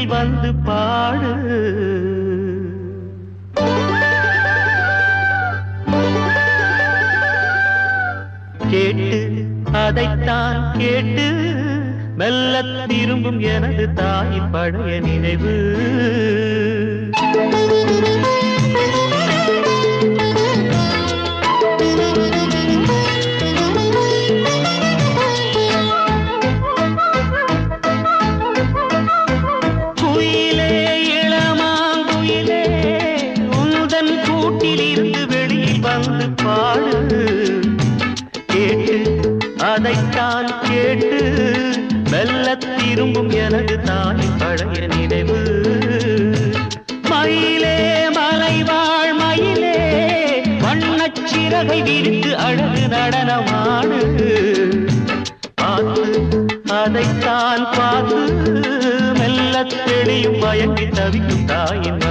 மடியில் வந்து பாடு. கேட்டு அதைத்தான் கேட்டு மெல்ல திரும்பும் எனது தாயின் பழைய நினைவு. குயிலே இளமாங்குயிலே உந்தன் கூட்டிலிருந்து வெளியில் வந்து பாடு. கேட்டு அதைத்தான் கேட்டு மெல்ல திரும்பும் எனது தாயின் பழைய நினைவு. மயிலே மலைவாழ் மயிலே வண்ணச் சிறகை விரித்து அழகு நடனமாடு. பார்த்து அதைத்தான் பார்த்து மெல்ல தெளியும் மயங்கி தவிக்கும் தாயின்